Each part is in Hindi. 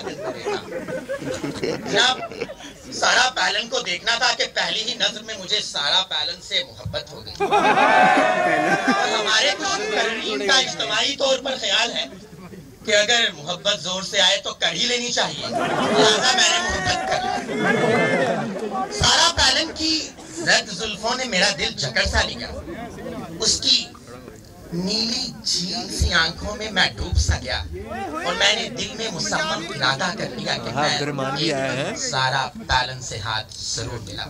दिल करेगा। जनाब, सारा पैलन को देखना था कि पहली ही नजर में मुझे सारा पैलन से मोहब्बत हो गई। और हमारे कुछ मुकर्रीन का इज्तिमाई तौर पर ख्याल है कि अगर मोहब्बत जोर से आए तो कर ही लेनी चाहिए, लिहाजा मैंने मोहब्बत कर ली। सारा पैलन की रद जुल्फों ने मेरा दिल जकड़ सा लिया। उसकी नीली झील सी आंखों में मैं डूब सा गया और मैंने दिल में मुसम्मम इरादा कर लिया कि मैं सारा पैलन से हाथ जरूर मिला।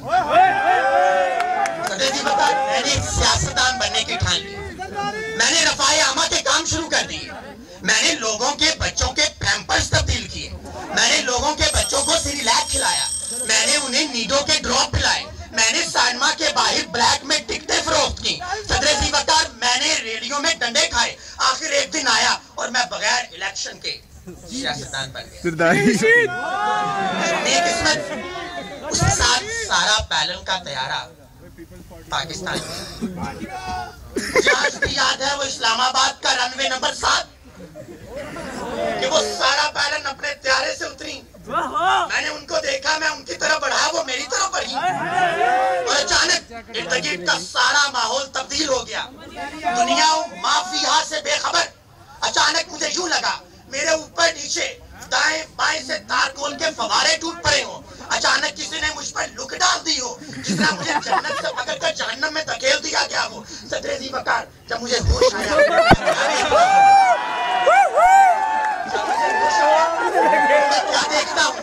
मैंने एक सियासतदान बनने की ठान ली। मैंने रफ़ाए आमा के काम शुरू कर दिए। मैंने लोगों के बच्चों के पैम्पर्स तब्दील किए। मैंने लोगों के बच्चों को सिरिलैक खिलाया। मैंने उन्हें नीडो के ड्रॉप पिलाए। मैंने साइनमा के बाहर ब्लैक में टिकटें फरोख्त की। सदर जी वकार, मैंने रेडियो में डंडे खाए। आखिर एक दिन आया और मैं बगैर इलेक्शन के सियासतदान बन गया। किस्मत उसके साथ सारा पैलन का तैयारा पाकिस्तान में। मुझे आज भी याद है वो इस्लामाबाद का रनवे नंबर 7 कि वो सारा पैलन अपने त्यारे से उतरी। मैंने उनको देखा, मैं उनकी तरफ बढ़ा, वो मेरी तरफ बढ़ी और अचानक इर्द-गिर्द का सारा माहौल तब्दील हो गया। दुनिया माफिया से बेखबर। अचानक मुझे यूं लगा मेरे ऊपर नीचे दाएं बाएं से तारकोल के फवारे टूट पड़े हो। अचानक किसी ने मुझ पर लुक डाल दी हो, जिस तरह मुझे जन्नत से पकड़कर जहन्नम में धकेल दिया गया हो। सदर जी वकार, जब मुझे होश आया क्या देखता हूँ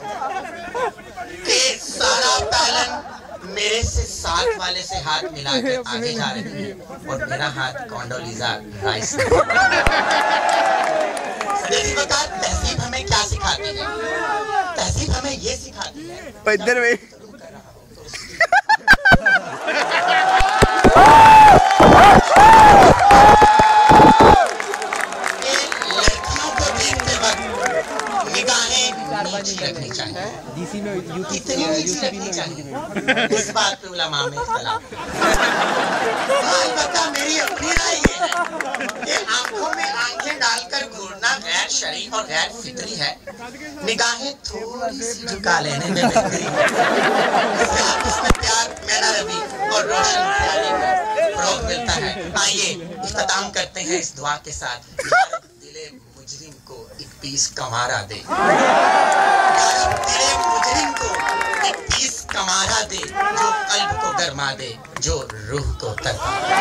कि सारा पैलन मेरे से साथ वाले से हाथ मिलाकर आगे जा रही है और मेरा हाथ कॉन्डोलीजा राइस। तहजीब हमें क्या सिखाती है? तहजीब हमें ये सिखाती है रखनी चाहिए। कितनी नीची रखनी चाहिए, इस बात पे उलमा में इख्तिलाफ है। अलबत्ता मेरी अपनी राय ये है कि आंखों में आंखें डालकर घूरना गैर शरई और गैर फितरी है। निगाहें थोड़ी सी झुका लेने में बेहतरी है। इसमें प्यार, मैना रवि और रोशन ख्याली को फरोग मिलता है। आइए इख्तिताम करते हैं इस दुआ के साथ। दिले मुजरिम को एक पीस कमारा दे, तेरे मुजरिम को एक पीस कमारा दे, जो कल्ब को गरमा दे, जो रूह को तड़पा दे।